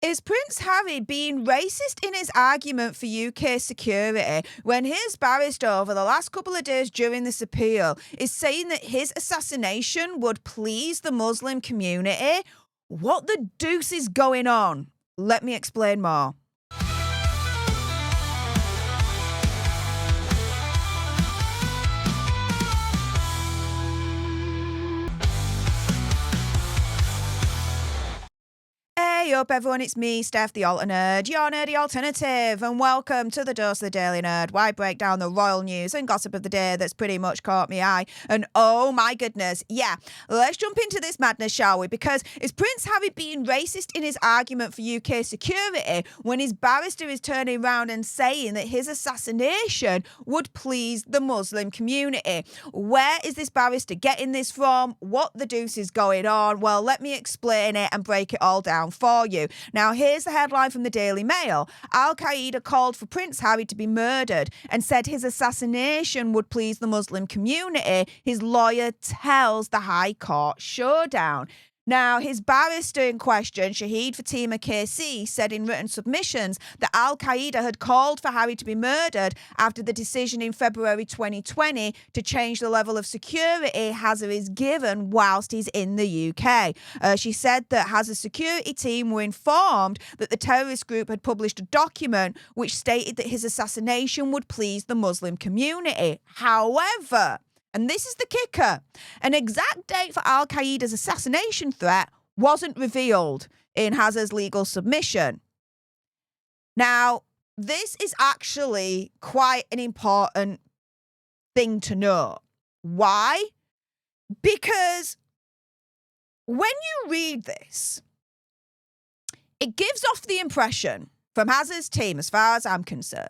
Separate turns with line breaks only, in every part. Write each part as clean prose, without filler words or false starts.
Is Prince Harry being racist in his argument for UK security when his barrister over the last couple of days during this appeal is saying that his assassination would please the Muslim community? What the deuce is going on? Let me explain more. Hey up everyone, it's me, Stef the Alter Nerd, your nerdy alternative, and welcome to the Dose of the Daily Nerd, where I break down the royal news and gossip of the day that's pretty much caught me eye. And oh my goodness, yeah, let's jump into this madness, shall we? Because is Prince Harry being racist in his argument for UK security when his barrister is turning around and saying that his assassination would please the Muslim community? Where is this barrister getting this from? What the deuce is going on? Well, let me explain it and break it all down for you. Now, here's the headline from the Daily Mail. Al-Qaeda called for Prince Harry to be murdered and said his assassination would please the Muslim community, his lawyer tells the High Court showdown. Now, his barrister in question, Shahid Fatima KC, said in written submissions that Al-Qaeda had called for Harry to be murdered after the decision in February 2020 to change the level of security Hazza is given whilst he's in the UK. She said that Hazza's security team were informed that the terrorist group had published a document which stated that his assassination would please the Muslim community. However, and this is the kicker, an exact date for Al-Qaeda's assassination threat wasn't revealed in Hazza's legal submission. Now, this is actually quite an important thing to know. Why? Because when you read this, it gives off the impression from Hazza's team, as far as I'm concerned,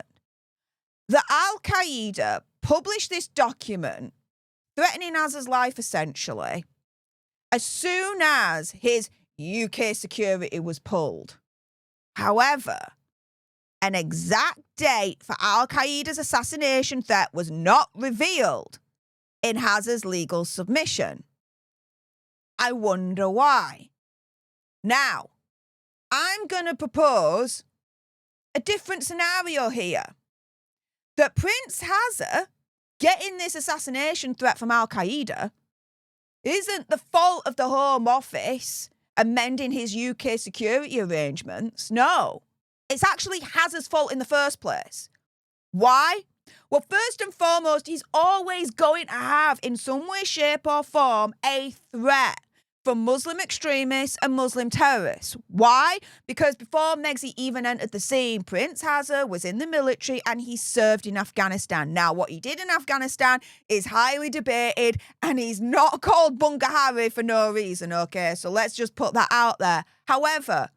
that Al-Qaeda published this document threatening Hazza's life, essentially, as soon as his UK security was pulled. However, an exact date for Al-Qaeda's assassination threat was not revealed in Hazza's legal submission. I wonder why. Now, I'm going to propose a different scenario here. That Prince Hazza getting this assassination threat from Al-Qaeda isn't the fault of the Home Office amending his UK security arrangements. No, it's actually Hazza's fault in the first place. Why? Well, first and foremost, he's always going to have, in some way, shape or form, a threat from Muslim extremists and Muslim terrorists. Why? Because before Megxi even entered the scene, Prince Hazza was in the military and he served in Afghanistan. Now, what he did in Afghanistan is highly debated and he's not called Bunga Harry for no reason, okay? So let's just put that out there. However,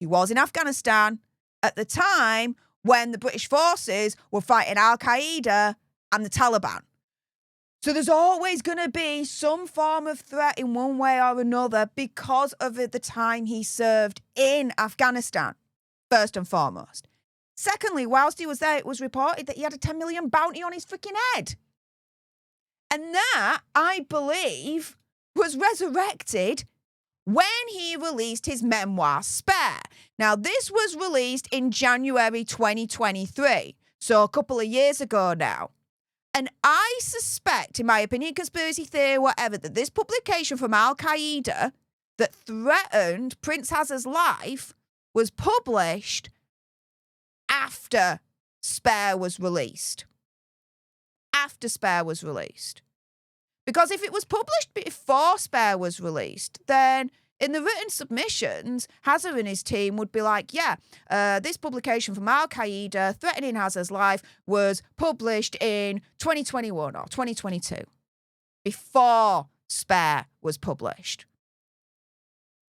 he was in Afghanistan at the time when the British forces were fighting Al-Qaeda and the Taliban. So there's always going to be some form of threat in one way or another because of the time he served in Afghanistan, first and foremost. Secondly, whilst he was there, it was reported that he had a 10 million bounty on his freaking head. And that, I believe, was resurrected when he released his memoir, Spare. Now, this was released in January 2023, so a couple of years ago now. And I suspect, in my opinion, conspiracy theory, whatever, that this publication from Al-Qaeda that threatened Prince Hazza's life was published after Spare was released. After Spare was released. Because if it was published before Spare was released, then in the written submissions, Hazza and his team would be like, yeah, this publication from Al-Qaeda threatening Hazza's life was published in 2021 or 2022, before Spare was published.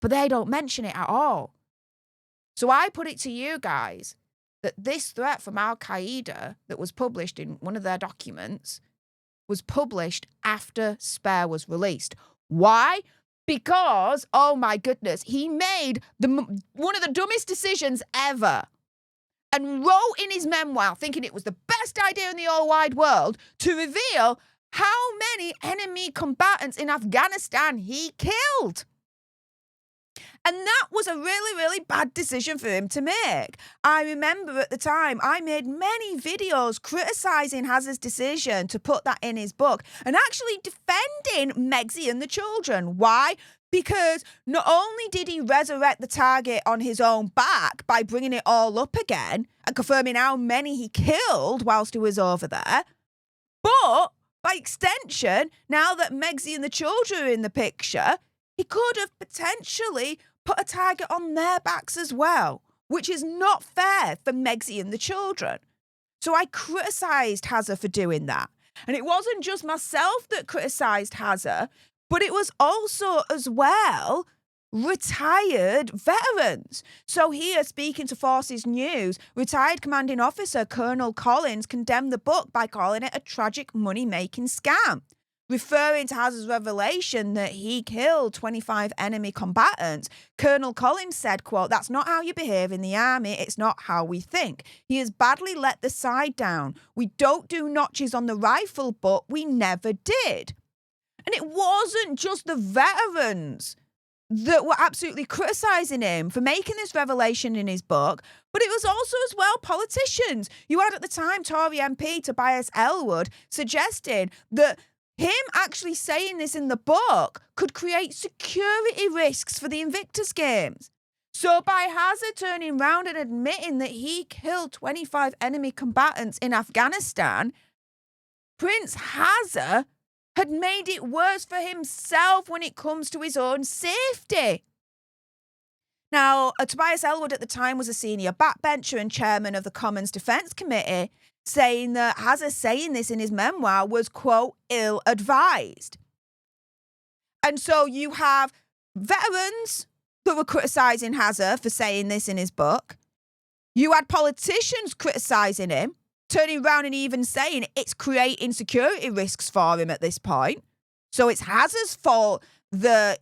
But they don't mention it at all. So I put it to you guys that this threat from Al-Qaeda that was published in one of their documents was published after Spare was released. Why? Because, oh my goodness, he made one of the dumbest decisions ever and wrote in his memoir, thinking it was the best idea in the whole wide world, to reveal how many enemy combatants in Afghanistan he killed. And that was a really, really bad decision for him to make. I remember at the time, I made many videos criticising Hazza's decision to put that in his book and actually defending Meggsy and the children. Why? Because not only did he resurrect the target on his own back by bringing it all up again and confirming how many he killed whilst he was over there, but by extension, now that Meggsy and the children are in the picture, he could have potentially put a target on their backs as well, which is not fair for Meggsy and the children. So I criticised Hazza for doing that. And it wasn't just myself that criticised Hazza, but it was also as well retired veterans. So here, speaking to Forces News, retired commanding officer Colonel Collins condemned the book by calling it a tragic money-making scam. Referring to Hazza's revelation that he killed 25 enemy combatants, Colonel Collins said, quote, "That's not how you behave in the army. It's not how we think. He has badly let the side down. We don't do notches on the rifle, but we never did." And it wasn't just the veterans that were absolutely criticising him for making this revelation in his book, but it was also as well politicians. You had at the time Tory MP Tobias Ellwood suggesting that him actually saying this in the book could create security risks for the Invictus Games. So by Hazza turning round and admitting that he killed 25 enemy combatants in Afghanistan, Prince Hazza had made it worse for himself when it comes to his own safety. Now, Tobias Ellwood at the time was a senior backbencher and chairman of the Commons Defence Committee, saying that Hazza saying this in his memoir was, quote, ill-advised. And so you have veterans that were criticising Hazza for saying this in his book. You had politicians criticising him, turning around and even saying it's creating security risks for him at this point. So it's Hazza's fault that,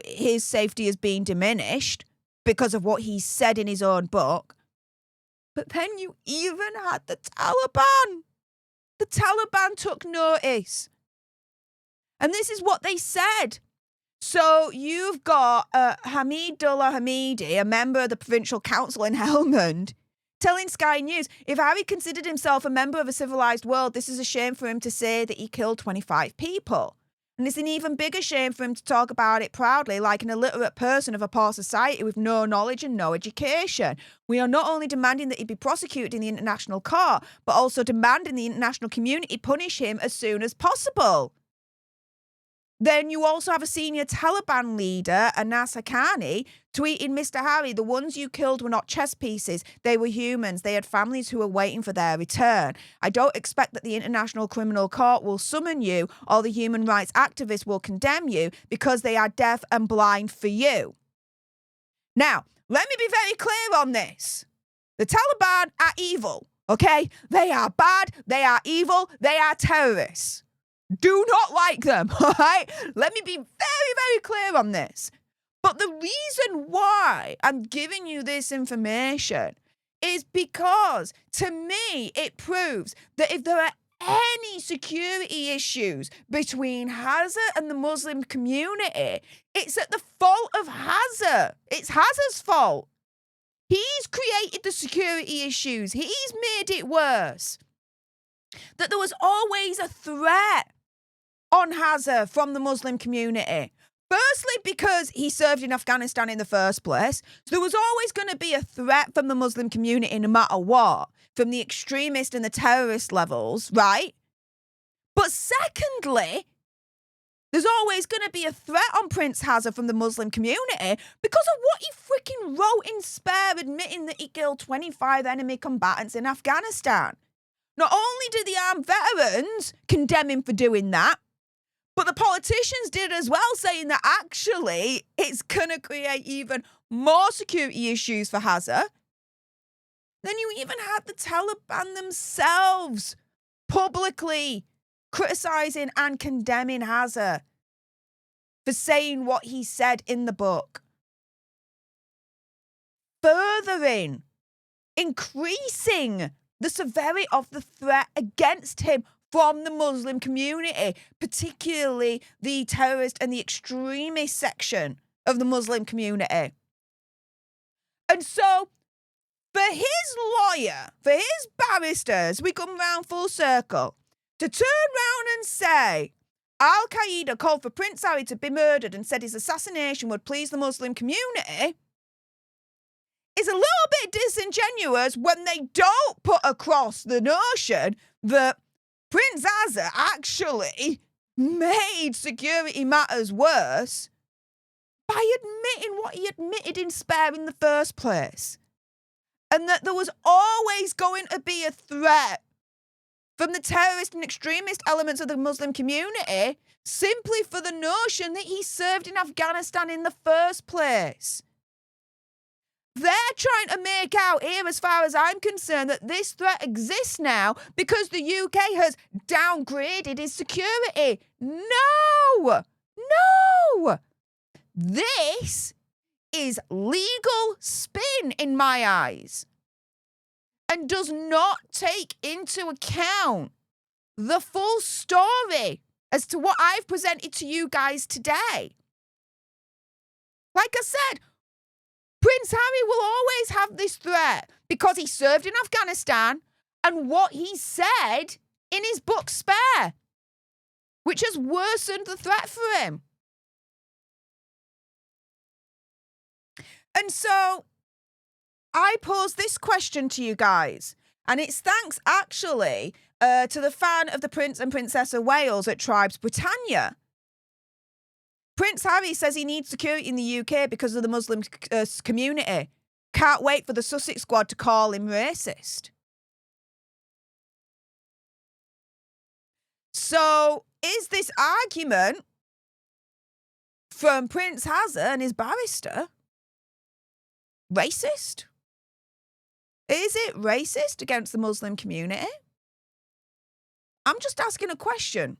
his safety is being diminished because of what he said in his own book. But then you even had the Taliban. The Taliban took notice. And this is what they said. So you've got Hamidullah Hamidi, a member of the Provincial Council in Helmand, telling Sky News, if Harry considered himself a member of a civilised world, this is a shame for him to say that he killed 25 people. And it's an even bigger shame for him to talk about it proudly like an illiterate person of a poor society with no knowledge and no education. We are not only demanding that he be prosecuted in the international court, but also demanding the international community punish him as soon as possible. Then you also have a senior Taliban leader, Anas Haqqani, tweeting, "Mr. Harry, the ones you killed were not chess pieces. They were humans. They had families who were waiting for their return. I don't expect that the International Criminal Court will summon you or the human rights activists will condemn you because they are deaf and blind for you." Now, let me be very clear on this. The Taliban are evil, okay? They are bad. They are evil. They are terrorists. Do not like them, all right? Let me be very, very clear on this. But the reason why I'm giving you this information is because, to me, it proves that if there are any security issues between Hazza and the Muslim community, it's at the fault of Hazza. It's Hazza's fault. He's created the security issues. He's made it worse. That there was always a threat on Hazza from the Muslim community. Firstly, because he served in Afghanistan in the first place. So there was always going to be a threat from the Muslim community no matter what, from the extremist and the terrorist levels, right? But secondly, there's always going to be a threat on Prince Hazza from the Muslim community because of what he freaking wrote in Spare, admitting that he killed 25 enemy combatants in Afghanistan. Not only did the armed veterans condemn him for doing that, but the politicians did as well, saying that actually it's going to create even more security issues for Hazza. Then you even had the Taliban themselves publicly criticising and condemning Hazza for saying what he said in the book. Furthering, increasing the severity of the threat against him from the Muslim community, particularly the terrorist and the extremist section of the Muslim community. And so, for his lawyer, for his barristers, we come round full circle, to turn round and say, Al-Qaeda called for Prince Harry to be murdered and said his assassination would please the Muslim community, is a little bit disingenuous when they don't put across the notion that Prince Asa actually made security matters worse by admitting what he admitted in Spare in the first place. And that there was always going to be a threat from the terrorist and extremist elements of the Muslim community simply for the notion that he served in Afghanistan in the first place. They're trying to make out here, as far as I'm concerned, that this threat exists now because the UK has downgraded its security. No! No! This is legal spin in my eyes and does not take into account the full story as to what I've presented to you guys today. Like I said, Prince Harry will always have this threat because he served in Afghanistan and what he said in his book Spare, which has worsened the threat for him. And so I pose this question to you guys, and it's thanks actually to the fan of the Prince and Princess of Wales at Tribes Britannia. Prince Harry says he needs security in the UK because of the Muslim community. Can't wait for the Sussex squad to call him racist. So, is this argument from Prince Asa and his barrister racist? Is it racist against the Muslim community? I'm just asking a question.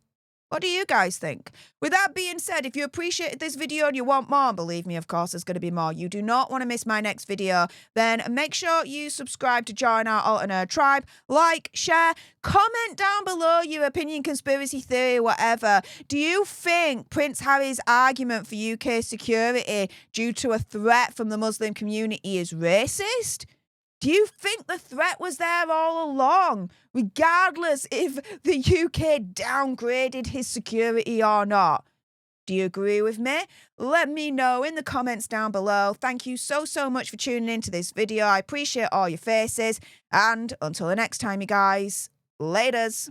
What do you guys think? With that being said, if you appreciated this video and you want more, believe me, of course, there's going to be more. You do not want to miss my next video. Then make sure you subscribe to join our alternate tribe. Like, share, comment down below your opinion, conspiracy theory, whatever. Do you think Prince Harry's argument for UK security due to a threat from the Muslim community is racist? Do you think the threat was there all along, regardless if the UK downgraded his security or not? Do you agree with me? Let me know in the comments down below. Thank you so much for tuning into this video. I appreciate all your faces. And until the next time, you guys, laters.